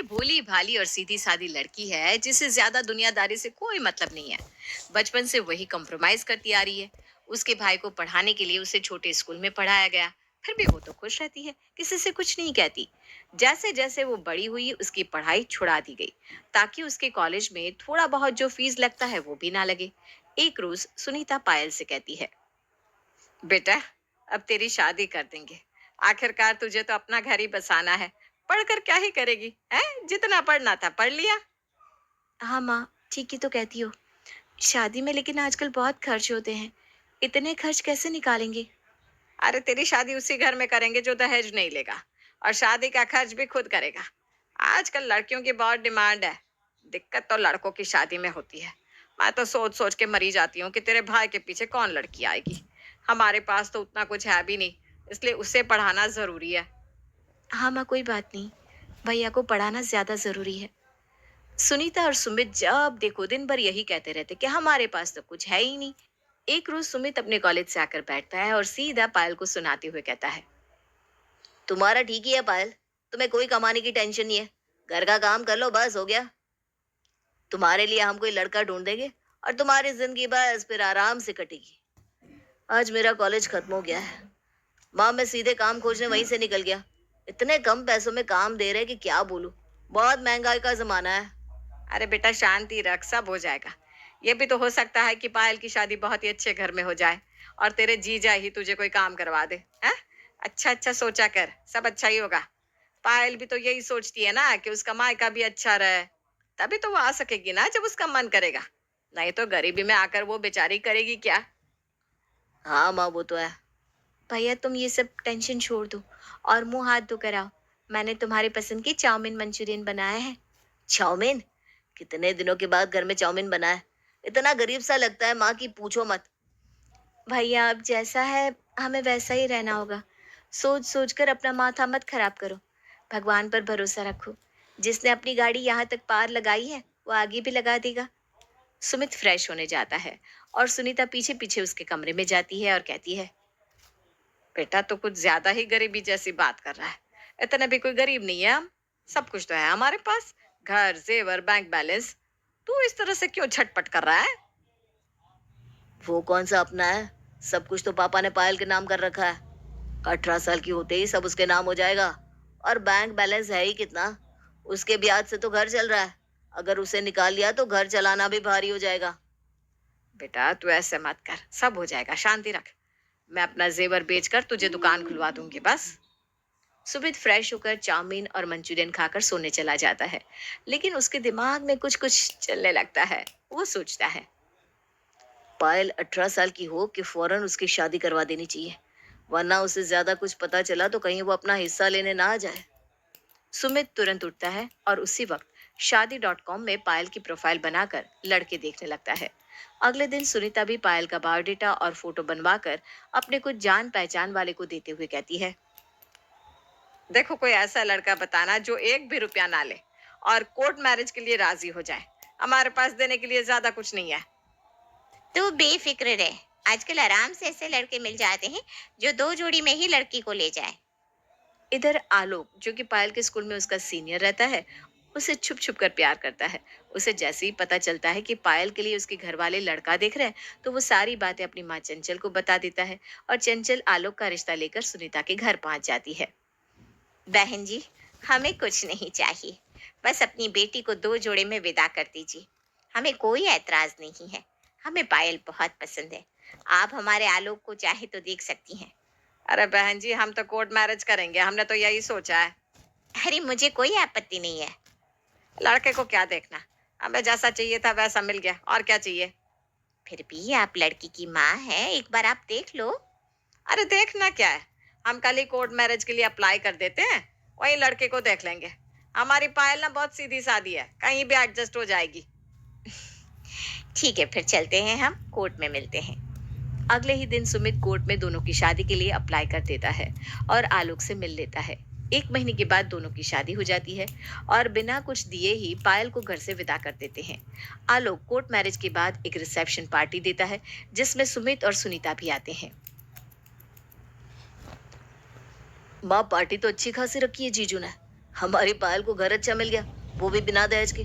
पायल भोली भाली और सीधी सादी लड़की है जिसे ज्यादा दुनियादारी से कोई मतलब नहीं है। बचपन से वही कॉम्प्रोमाइज करती आ रही है। उसके भाई को पढ़ाने के लिए उसे छोटे स्कूल में पढ़ाया गया। फिर भी वो तो खुश रहती है, किसी से कुछ नहीं कहती। जैसे जैसे वो बड़ी हुई उसकी पढ़ाई छुड़ा दी गई ताकि उसके कॉलेज में थोड़ा बहुत जो फीस लगता है वो भी ना लगे। एक रोज सुनीता पायल से कहती है, बेटा, अब तेरी शादी कर देंगे। आखिरकार तुझे तो अपना घर ही बसाना है। पढ़कर क्या ही करेगी है? जितना पढ़ना था पढ़ लिया। हाँ माँ, ठीक ही तो कहती हो। शादी में लेकिन आजकल बहुत खर्च होते हैं। इतने खर्च कैसे निकालेंगे? अरे तेरी शादी उसी घर में करेंगे जो दहेज नहीं लेगा, और शादी का खर्च भी खुद करेगा। आजकल लड़कियों की बहुत डिमांड है। दिक्कत तो लड़कों की शादी में होती है। मैं तो सोच सोच के मरी जाती हूँ कि तेरे भाई के पीछे कौन लड़की आएगी। हमारे पास तो उतना कुछ है भी नहीं, इसलिए उसे पढ़ाना जरूरी है। हाँ माँ, कोई बात नहीं। भैया को पढ़ाना ज्यादा जरूरी है। सुनीता और सुमित जब देखो दिन भर यही कहते रहते कि हमारे पास तो कुछ है ही नहीं। एक रोज सुमित अपने कॉलेज से आकर बैठता है और सीधा पायल को सुनाते हुए कहता है, तुम्हारा ठीक ही है पायल, तुम्हें कोई कमाने की टेंशन नहीं है। घर का काम कर लो, बस हो गया। तुम्हारे लिए हम कोई लड़का ढूंढ देंगे और तुम्हारी जिंदगी बस फिर आराम से कटेगी। आज मेरा कॉलेज खत्म हो गया है माँ, मैं सीधे काम खोजने वहीं से निकल गया। इतने कम पैसों में काम दे रहे कि क्या बोलूं। बहुत महंगाई का जमाना है। अरे बेटा शांति रख, सब हो जाएगा। ये भी तो हो सकता है कि पायल की शादी बहुत ही अच्छे घर में हो जाए और तेरे जीजा ही तुझे कोई काम करवा दे। हैं? अच्छा अच्छा सोचा कर, सब अच्छा ही होगा। पायल भी तो यही सोचती है ना कि उसका मायका भी अच्छा रहे। तभी तो वो आ सकेगी ना जब उसका मन करेगा। नहीं तो गरीबी में आकर वो बेचारी करेगी क्या। हाँ माँ, वो तो है। भैया तुम ये सब टेंशन छोड़ दो और मुंह हाथ धो कर आओ। मैंने तुम्हारी पसंद की चाउमीन मंचूरियन बनाया है। चाउमीन? कितने दिनों के बाद घर में चाउमीन बना है। इतना गरीब सा लगता है माँ, की पूछो मत। भैया अब जैसा है हमें वैसा ही रहना होगा। सोच सोच कर अपना माथा मत खराब करो। भगवान पर भरोसा रखो। जिसने अपनी गाड़ी यहाँ तक पार लगाई है वो आगे भी लगा देगा। सुमित फ्रेश होने जाता है और सुनीता पीछे पीछे उसके कमरे में जाती है और कहती है, बेटा तो कुछ ज्यादा ही गरीबी जैसी बात कर रहा है। इतना भी कोई गरीब नहीं है हम। सब कुछ तो है हमारे पास, घर, जेवर, बैंक बैलेंस। तू इस तरह से क्यों छटपट कर रहा है? वो कौन सा अपना है? सब कुछ तो पापा ने पायल के नाम कर रखा है। 18 साल की होते ही सब उसके नाम हो जाएगा। और बैंक बैलेंस है ही कितना। उसके ब्याज से तो घर चल रहा है। अगर उसे निकाल लिया तो घर चलाना भी भारी हो जाएगा। बेटा तू ऐसे मत कर, सब हो जाएगा, शांति रख। मैं अपना जेवर बेचकर तुझे दुकान खुलवा दूंगी बस। सुमित फ्रेश होकर चाउमीन और मंचूरियन खाकर सोने चला जाता है। लेकिन उसके दिमाग में कुछ कुछ चलने लगता है। वो सोचता है, पायल 18 साल की हो कि फौरन उसकी शादी करवा देनी चाहिए, वरना उसे ज्यादा कुछ पता चला तो कहीं वो अपना हिस्सा लेने ना आ जाए। सुमित तुरंत उठता है और उसी वक्त शादी.com में पायल की प्रोफाइल बनाकर लड़के देखने लगता है। अगले दिन सुनीता भी पायल का बायोडेटा और फोटो बनवाकर अपने कुछ जान पहचान वाले को देते हुए कहती है, देखो कोई ऐसा लड़का बताना जो एक भी रुपया ना ले और कोर्ट मैरिज के लिए राजी हो जाए। हमारे पास देने के लिए ज्यादा कुछ नहीं है। तू बेफिक्र रहे। आजकल आराम से ऐसे लड़के मिल जाते हैं जो दो जोड़ी में ही लड़की को ले जाए। इधर आलोक, जो कि पायल के स्कूल में उसका सीनियर रहता है, उसे छुप छुप कर प्यार करता है। उसे जैसे ही पता चलता है कि पायल के लिए उसके घर वाले लड़का देख रहे हैं, तो वो सारी बातें अपनी माँ चंचल को बता देता है और चंचल आलोक का रिश्ता लेकर सुनीता के घर पहुंच जाती है। बहन जी, हमें कुछ नहीं चाहिए। बस अपनी बेटी को दो जोड़े में विदा कर दीजिए। हमें कोई ऐतराज नहीं है। हमें पायल बहुत पसंद है। आप हमारे आलोक को चाहे तो देख सकती हैं। अरे बहन जी, हम तो कोर्ट मैरिज करेंगे, हमने तो यही सोचा है। अरे मुझे कोई आपत्ति नहीं है। लड़के को क्या देखना, हमें जैसा चाहिए था वैसा मिल गया, और क्या चाहिए। फिर भी आप लड़की की माँ हैं, एक बार आप देख लो। अरे देखना क्या है, हम कल ही कोर्ट मैरिज के लिए अप्लाई कर देते हैं, वही लड़के को देख लेंगे। हमारी पायल ना बहुत सीधी सादी है, कहीं भी एडजस्ट हो जाएगी। ठीक है, फिर चलते हैं, हम कोर्ट में मिलते हैं। अगले ही दिन सुमित कोर्ट में दोनों की शादी के लिए अप्लाई कर देता है और आलोक से मिल लेता है। 1 महीने के बाद दोनों की शादी हो जाती है और बिना कुछ दिए ही पायल को घर से विदा कर देते हैं। आलोक कोर्ट मैरिज के बाद एक रिसेप्शन पार्टी देता है जिसमें सुमित और सुनीता भी आते हैं। माँ, पार्टी तो अच्छी खासी रखी है जीजू ने। हमारी पायल को घर अच्छा मिल गया, वो भी बिना दहेज के।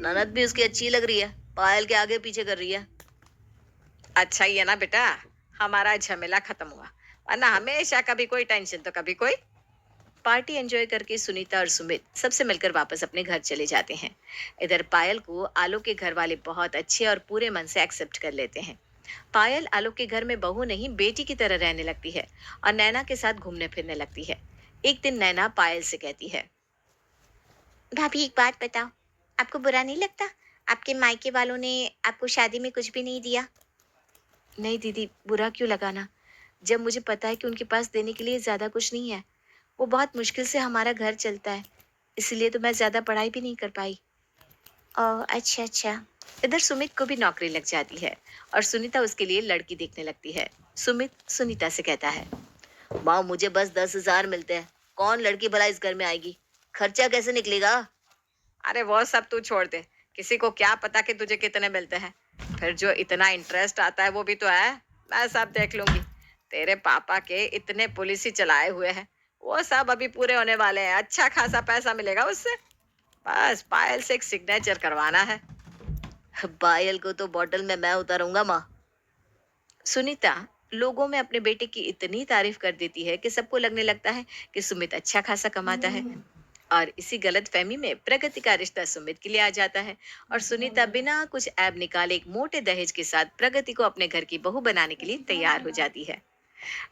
ननद भी उसकी अच्छी लग रही है, पायल के आगे पीछे कर रही है। अच्छा ही है ना बेटा, हमारा झमेला खत्म हुआ, वरना हमेशा कभी कोई टेंशन तो कभी कोई। पार्टी एंजॉय करके सुनीता और सुमित सबसे मिलकर वापस अपने घर चले जाते हैं। इधर पायल को आलोक के घर वाले बहुत अच्छे और पूरे मन से एक्सेप्ट कर लेते हैं। पायल आलोक के घर में बहू नहीं बेटी की तरह रहने लगती है और नैना के साथ घूमने फिरने लगती है। एक दिन नैना पायल से कहती है, भाभी एक बात बताओ, आपको बुरा नहीं लगता आपके मायके वालों ने आपको शादी में कुछ भी नहीं दिया? नहीं दीदी, बुरा क्यों लगाना, जब मुझे पता है कि उनके पास देने के लिए ज्यादा कुछ नहीं है। वो बहुत मुश्किल से हमारा घर चलता है, इसलिए तो मैं ज्यादा पढ़ाई भी नहीं कर पाई। ओह अच्छा अच्छा। इधर सुमित को भी नौकरी लग जाती है और सुनीता उसके लिए लड़की देखने लगती है। सुमित सुनीता से कहता है, माँ मुझे बस 10,000 मिलते हैं, कौन लड़की भला इस घर में आएगी, खर्चा कैसे निकलेगा। अरे वो सब तू छोड़ दे, किसी को क्या पता कि तुझे कितने मिलते हैं। फिर जो इतना इंटरेस्ट आता है वो भी तो है, मैं सब देख लूंगी। तेरे पापा के इतने पुलिस ही चलाए हुए हैं, वो सब अभी पूरे होने वाले हैं, अच्छा खासा पैसा मिलेगा उससे। बस पायल से एक सिग्नेचर करवाना है। पायल को तो बॉटल में मैं उतारूंगा माँ। सुनीता लोगों में अपने बेटे की इतनी तारीफ कर देती है कि सबको लगने लगता है कि सुमित अच्छा खासा कमाता है। और इसी गलत फहमी में प्रगति का रिश्ता सुमित के लिए आ जाता है और सुनीता बिना कुछ ऐब निकाले एक मोटे दहेज के साथ प्रगति को अपने घर की बहू बनाने के लिए तैयार हो जाती है।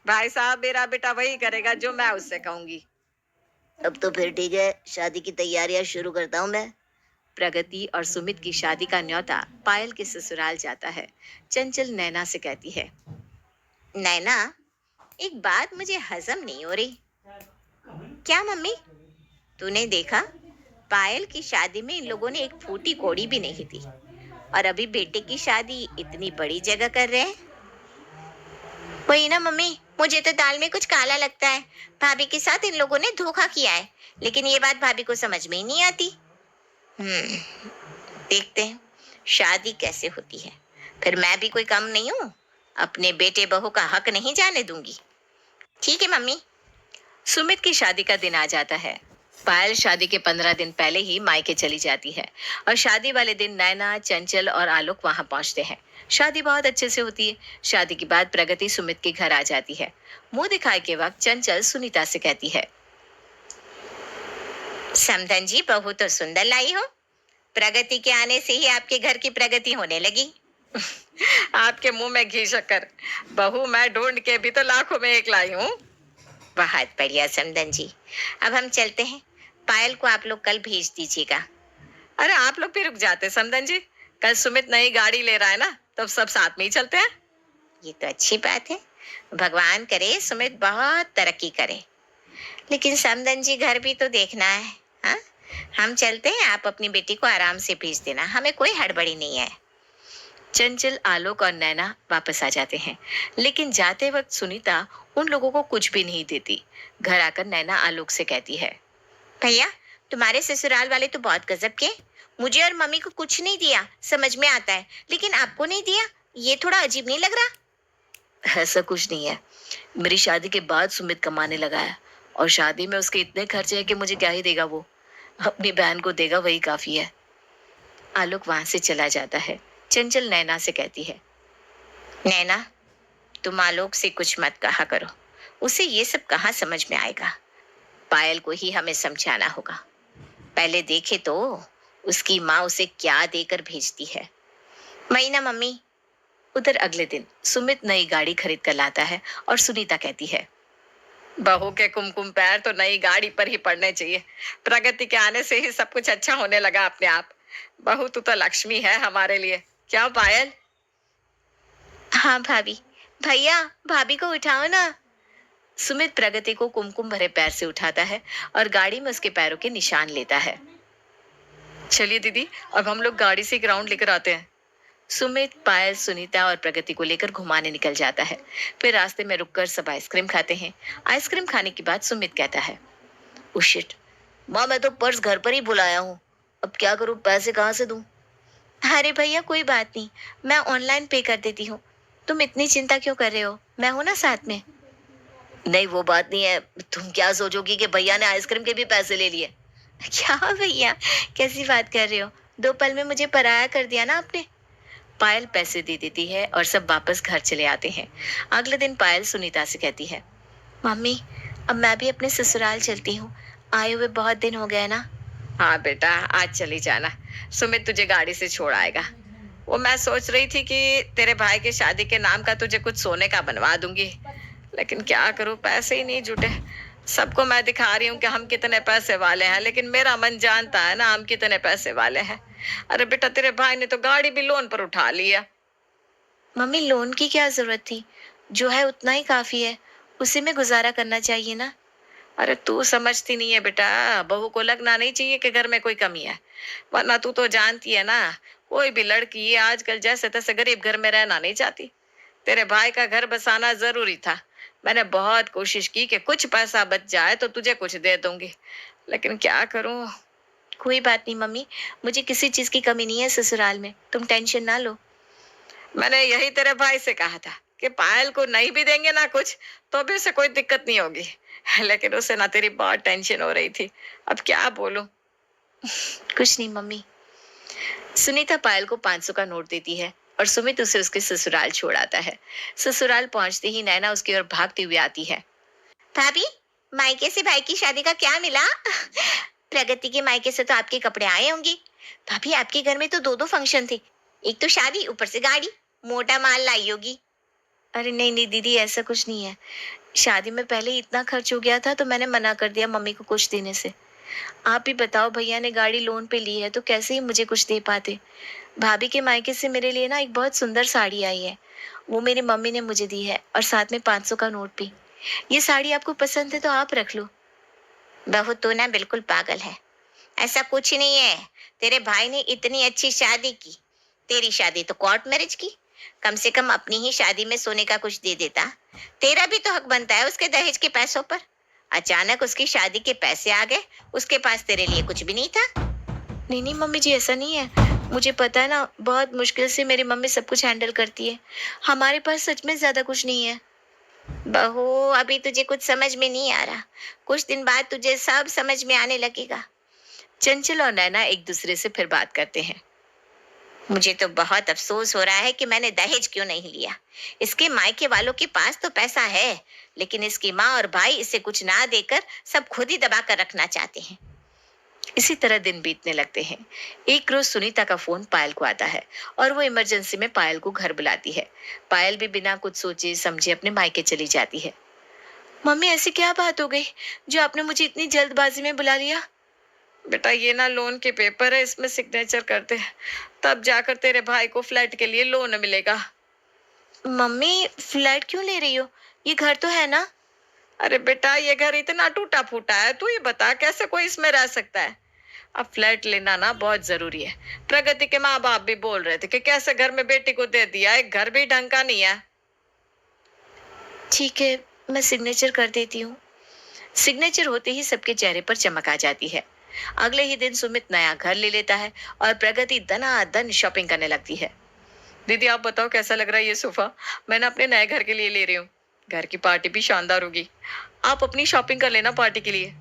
भाई साहब, मेरा बेटा वही करेगा जो मैं उससे कहूंगी। अब तो फिर ठीक है, शादी की तैयारियां शुरू करता हूँ मैं। प्रगति और सुमित की शादी का न्योता पायल के ससुराल जाता है। चंचल नैना से कहती है, नैना, एक बात मुझे हजम नहीं हो रही। क्या मम्मी? तूने देखा, पायल की शादी में इन लोगों ने एक फूटी कौड़ी भी नहीं दी, और अभी बेटे की शादी इतनी बड़ी जगह कर रहे हैं। वही ना मम्मी, मुझे तो दाल में कुछ काला लगता है। भाभी के साथ इन लोगों ने धोखा किया है, लेकिन ये बात भाभी को समझ में ही नहीं आती। देखते हैं शादी कैसे होती है, फिर मैं भी कोई कम नहीं हूँ, अपने बेटे बहू का हक नहीं जाने दूंगी। ठीक है मम्मी। सुमित की शादी का दिन आ जाता है। पायल शादी के 15 दिन पहले ही मायके चली जाती है और शादी वाले दिन नैना, चंचल और आलोक वहां पहुंचते हैं। शादी बहुत अच्छे से होती है। शादी के बाद प्रगति सुमित के घर आ जाती है। मुंह दिखाए के वक्त चंचल सुनीता से कहती है, समधन जी, बहू तो सुंदर लाई हो। प्रगति के आने से ही आपके घर की प्रगति होने लगी। आपके मुंह में घी शक्कर, बहू मैं ढूंढ के भी तो लाखों में एक लाई हूँ। बहुत बढ़िया समधन जी, अब हम चलते हैं। पायल को आप लोग कल भेज दीजिएगा। अरे आप लोग भी रुक जाते समधन जी, कल सुमित नई गाड़ी ले रहा है ना, तब सब साथ में ही चलते हैं। ये तो अच्छी बात है, भगवान करे सुमित बहुत तरक्की करे। लेकिन समधन जी, घर भी तो देखना है। हाँ, हम चलते हैं, आप अपनी बेटी को आराम से भेज देना, हमें कोई हड़बड़ी नहीं है। चंचल, आलोक और नैना वापस आ जाते हैं, लेकिन जाते वक्त सुनीता उन लोगों को कुछ भी नहीं देती। घर आकर नैना आलोक से कहती है, भैया, तुम्हारे ससुराल वाले तो बहुत गजब के। मुझे और मम्मी को कुछ नहीं दिया, समझ में आता है, लेकिन आपको नहीं दिया, ये थोड़ा अजीब नहीं लग रहा? ऐसा कुछ नहीं है, मेरी शादी के बाद सुमित कमाने लगा है और शादी में उसके इतने खर्चे हैं कि मुझे क्या ही देगा, वो अपनी बहन को देगा, वही काफी है। आलोक वहां से चला जाता है। चंचल नैना से कहती है, नैना, तुम आलोक से कुछ मत कहा करो, उसे ये सब कहाँ समझ में आएगा। पायल को ही हमें समझाना होगा। पहले देखे तो उसकी माँ उसे क्या देकर भेजती है। वही ना मम्मी। उधर अगले दिन सुमित नई गाड़ी खरीद कर लाता है और सुनीता कहती है, बहू के कुमकुम पैर तो नई गाड़ी पर ही पड़ने चाहिए। प्रगति के आने से ही सब कुछ अच्छा होने लगा अपने आप। बहू तू तो लक्ष्मी है हमारे लिए, क्या पायल? हाँ भाभी। भैया, भाभी को उठाओ ना। सुमित प्रगति को कुमकुम भरे पैर से उठाता है और गाड़ी में उसके पैरों के निशान लेता है। चलिए दीदी, अब हम लोग गाड़ी से एक राउंड लेकर आते हैं। सुमित, पायल, सुनीता और प्रगति को लेकर घुमाने निकल जाता है। फिर रास्ते में रुककर सब आइसक्रीम खाते हैं। आइसक्रीम खाने के बाद सुमित कहता है, ओ शिट, माँ मैं तो पर्स घर पर ही भुलाया हूँ, अब क्या करूँ, पैसे कहाँ से दूँ? अरे भैया कोई बात नहीं, मैं ऑनलाइन पे कर देती हूँ, तुम इतनी चिंता क्यों कर रहे हो, मैं हूं ना साथ में। नहीं वो बात नहीं है, तुम क्या सोचोगी कि भैया ने आइसक्रीम के भी पैसे ले लिए? क्या भैया, कैसी बात कर रहे हो? 2 पल में मुझे पराया कर दिया ना आपने। पायल पैसे दे देती है और सब वापस घर चले आते हैं। अगले दिन पायल सुनीता से कहती है। मम्मी, अब मैं भी अपने ससुराल चलती हूँ। आए हुए बहुत दिन हो गए ना। हाँ बेटा, आज चली जाना। सुमित तुझे गाड़ी से छोड़ आएगा। वो मैं सोच रही थी कि तेरे भाई के शादी के नाम का तुझे कुछ सोने का बनवा दूंगी, लेकिन क्या करूं, पैसे ही नहीं जुटे। सबको मैं दिखा रही हूँ कि हम कितने पैसे वाले हैं, लेकिन मेरा मन जानता है ना हम कितने पैसे वाले हैं। अरे बेटा, तेरे भाई ने तो गाड़ी भी लोन पर उठा लिया। मम्मी, लोन की क्या जरूरत थी? जो है उतना ही काफी है। उसी में गुजारा करना चाहिए ना। अरे तू समझती नहीं है बेटा, बहू को लगना नहीं चाहिए कि घर में कोई कमी है, वरना तू तो जानती है ना, कोई भी लड़की आजकल जैसे तैसे गरीब घर में रहना नहीं चाहती। तेरे भाई का घर बसाना जरूरी था। मैंने बहुत कोशिश की कि कुछ पैसा बच जाए तो तुझे कुछ दे दूंगी, लेकिन क्या करूं। कोई बात नहीं मम्मी, मुझे किसी चीज की कमी नहीं है ससुराल में, तुम टेंशन ना लो। मैंने यही तेरे भाई से कहा था कि पायल को नहीं भी देंगे ना कुछ, तो भी उसे कोई दिक्कत नहीं होगी, लेकिन उसे ना तेरी बहुत टेंशन हो रही थी। अब क्या बोलूं। कुछ नहीं मम्मी। सुनीता पायल को 500 का नोट देती है और सुमित उसे उसके ससुराल छोड़ आता है। ससुराल पहुंचते ही नैना उसकी ओर भागती हुई आती है। भाभी, मायके से भाई की शादी का क्या मिला? प्रगति के मायके से तो आपके कपड़े आए होंगे। भाभी, आपके घर में तो 2-2 फंक्शन थे। एक तो शादी, ऊपर से गाड़ी। मोटा माल लाई होगी। अरे नहीं नहीं दीदी, ऐसा कुछ नहीं है। शादी में पहले ही इतना खर्च हो गया था तो मैंने मना कर दिया मम्मी को कुछ देने से। आप ही बताओ, भैया ने गाड़ी लोन पे ली है तो कैसे ही मुझे कुछ दे पाते। भाभी के मायके से मेरे लिए ना एक बहुत सुंदर साड़ी आई है। वो मेरी मम्मी ने मुझे दी है और साथ में 500 का नोट भी। ये साड़ी आपको पसंद है तो आप रख लो। बहू तो ना बिल्कुल पागल है। ऐसा कुछ नहीं है। तेरे भाई ने इतनी अच्छी शादी की। तेरी शादी तो कोर्ट मैरिज की। कम से कम अपनी ही शादी में सोने का कुछ दे देता। तेरा भी तो हक बनता है उसके दहेज के पैसों पर। अचानक उसकी शादी के पैसे आ गए। उसके पास तेरे लिए कुछ भी नहीं था। नहीं नहीं मम्मी जी, ऐसा नहीं है। मुझे पता है ना, बहुत मुश्किल से मेरी मम्मी सब कुछ हैंडल करती है। हमारे पास सच में ज्यादा कुछ नहीं है। बहू, अभी तुझे कुछ समझ में नहीं आ रहा। कुछ दिन बाद तुझे सब समझ में आने लगेगा। चंचल और नैना एक दूसरे से फिर बात करते हैं। मुझे तो बहुत अफसोस हो रहा है कि मैंने दहेज क्यों नहीं लिया। इसके मायके वालों के पास तो पैसा है, लेकिन इसकी माँ और भाई इसे कुछ ना देकर सब खुद ही दबा कर रखना चाहते हैं। इसी तरह दिन बीतने लगते हैं। एक रोज सुनीता का फोन पायल को आता है और वो इमरजेंसी में पायल को घर बुलाती है। पायल भी बिना कुछ सोचे समझे अपने मायके चली जाती है। मम्मी, ऐसी क्या बात हो गई जो आपने मुझे इतनी जल्दबाजी में बुला लिया? बेटा, ये ना लोन के पेपर है, इसमें सिग्नेचर करते हैं, तब जाकर तेरे भाई को फ्लैट के लिए लोन मिलेगा। मम्मी, फ्लैट क्यों ले रही हो? ये घर तो है ना। अरे बेटा, ये घर इतना टूटा फूटा है, तू ये बता कैसे कोई इसमें रह सकता है। अब फ्लैट लेना ना बहुत जरूरी है। प्रगति के माँ बाप भी बोल रहे थे कि कैसे घर में बेटी को दे दिया, एक घर भी ढंग का नहीं है। ठीक है, मैं सिग्नेचर कर देती हूँ। सिग्नेचर होते ही सबके चेहरे पर चमक आ जाती है। अगले ही दिन सुमित नया घर ले लेता है और प्रगति दनादन शॉपिंग करने लगती है। दीदी आप बताओ कैसा लग रहा है ये सोफा? मैंने अपने नए घर के लिए ले रही हूँ। घर की पार्टी भी शानदार होगी। आप अपनी शॉपिंग कर लेना पार्टी के लिए।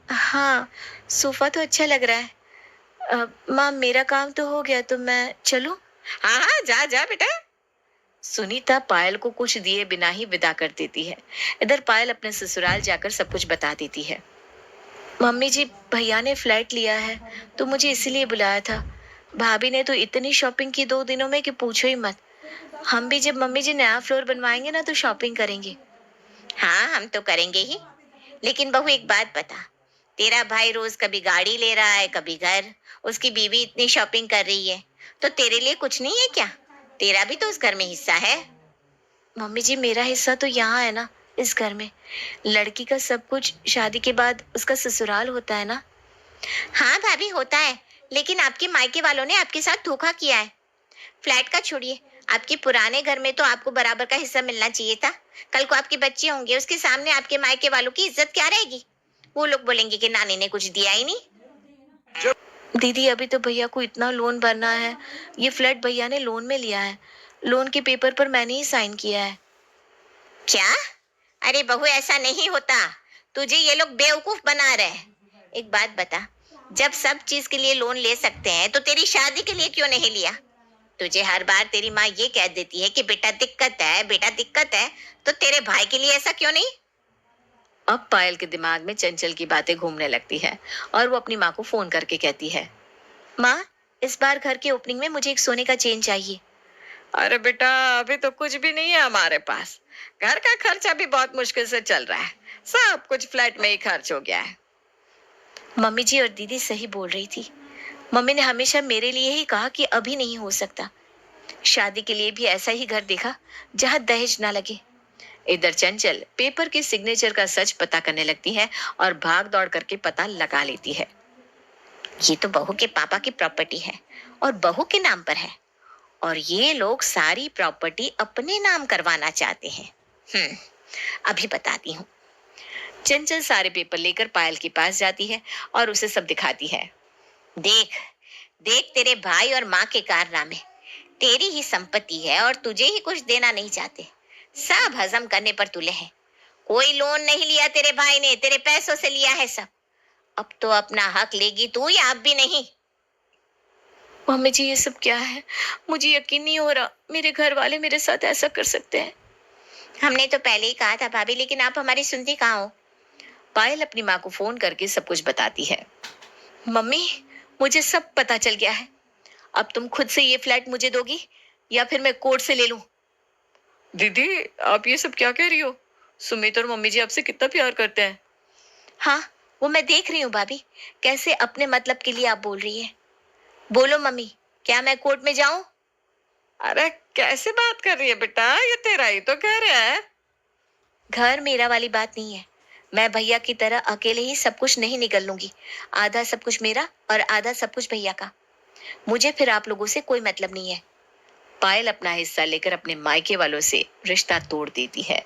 हाँ, सोफा तो अच्छा लग रहा है। माँ, मेरा काम तो हो गया तो मैं चलूं? हाँ हाँ, जा जा बेटा। सुनीता पायल को कुछ दिए बिना ही विदा कर देती है। इधर पायल अपने ससुराल जाकर सब कुछ बता देती है। मम्मी जी, भैया ने फ्लैट लिया है तो मुझे इसीलिए बुलाया था। भाभी ने तो इतनी शॉपिंग की 2 दिनों में कि पूछो ही मत। हम भी जब मम्मी जी नया फ्लोर बनवाएंगे ना तो शॉपिंग करेंगे। हाँ, हम तो करेंगे ही। लेकिन बहू, एक बात बता। तेरा भाई रोज कभी गाड़ी ले रहा है, कभी घर। उसकी बीवी इतनी शॉपिंग कर रही है, तो तेरे लिए कुछ नहीं है क्या? तेरा भी तो उस घर में हिस्सा है। मम्मी जी, मेरा हिस्सा तो यहाँ है ना, इस घर में। लड़की का सब कुछ शादी के बाद उसका ससुराल होता है ना। हाँ भाभी, होता है। लेकिन आपके मायके वालों ने आपके साथ धोखा किया है। फ्लैट का छोड़िए, आपके पुराने घर में तो आपको बराबर का हिस्सा मिलना चाहिए था। कल को आपके बच्चे होंगे, उसके सामने आपके मायके वालों की इज्जत क्या रहेगी? वो लोग बोलेंगे कि नानी ने कुछ दिया ही नहीं। दीदी, अभी तो भैया को इतना लोन भरना है। ये फ्लैट भैया ने लोन में लिया है। लोन के पेपर पर मैंने ही साइन किया है। क्या? अरे बहू, ऐसा नहीं होता। तुझे ये लोग बेवकूफ बना रहे हैं। एक बात बता, जब सब चीज के लिए लोन ले सकते हैं तो तेरी शादी के लिए क्यों नहीं लिया? तुझे हर बार तेरी माँ ये कह देती है कि बेटा दिक्कत है, बेटा दिक्कत है, तो तेरे भाई के लिए ऐसा क्यों नहीं? अब पायल के दिमाग में चंचल की बातें घूमने लगती है और वो अपनी माँ को फोन करके कहती है, माँ, इस बार घर के ओपनिंग में मुझे एक सोने का चेन चाहिए। अरे बेटा, अभी तो कुछ भी नहीं है हमारे पास। घर का खर्चा भी बहुत मुश्किल से चल रहा है। सब कुछ फ्लैट में ही खर्च हो गया है। मम्मी जी और दीदी सही बोल रही थी। मम्मी ने हमेशा मेरे लिए ही कहा कि अभी नहीं हो सकता। शादी के लिए भी ऐसा ही घर देखा जहाँ दहेज ना लगे। इधर चंचल पेपर के सिग्नेचर का सच पता करने लगती है और भाग दौड़ करके पता लगा लेती है। ये तो बहू के पापा की प्रॉपर्टी है और बहू के नाम पर है, और ये लोग सारी प्रॉपर्टी अपने नाम करवाना चाहते हैं। अभी बताती हूँ। चंचल सारे पेपर लेकर पायल के पास जाती है और उसे सब दिखाती है। देख, देख तेरे भाई और माँ के कारनामे। तेरी ही संपत्ति है और तुझे ही कुछ देना नहीं चाहते। सब हजम करने पर तुले है। कोई लोन नहीं लिया तेरे भाई ने, तेरे पैसों से लिया है सब। अब तो अपना हक लेगी तू या अब भी नहीं? मम्मी जी, ये सब क्या है? मुझे यकीन नहीं हो रहा मेरे घर वाले मेरे साथ ऐसा कर सकते हैं। हमने तो पहले ही कहा था भाभी, लेकिन आप हमारी सुनती कहाँ हो? पायल अपनी माँ को फोन करके सब कुछ बताती है। मम्मी, मुझे सब पता चल गया है। अब तुम खुद से ये फ्लैट मुझे दोगी या फिर मैं कोर्ट से ले लूं? दीदी, आप ये सब क्या कह रही हो? सुमित और मम्मी जी आपसे कितना प्यार करते हैं। हाँ, वो मैं देख रही हूँ भाभी, कैसे अपने मतलब के लिए आप बोल रही है। बोलो मम्मी, क्या मैं कोर्ट में जाऊं? अरे कैसे बात कर रही है बेटा, ये तेरा ही तो घर है। घर मेरा वाली बात नहीं है। मैं भैया की तरह अकेले ही सब कुछ नहीं निकल लूंगी। आधा सब कुछ मेरा और आधा सब कुछ भैया का। मुझे फिर आप लोगों से कोई मतलब नहीं है। पायल अपना हिस्सा लेकर अपने मायके वालों से रिश्ता तोड़ देती है।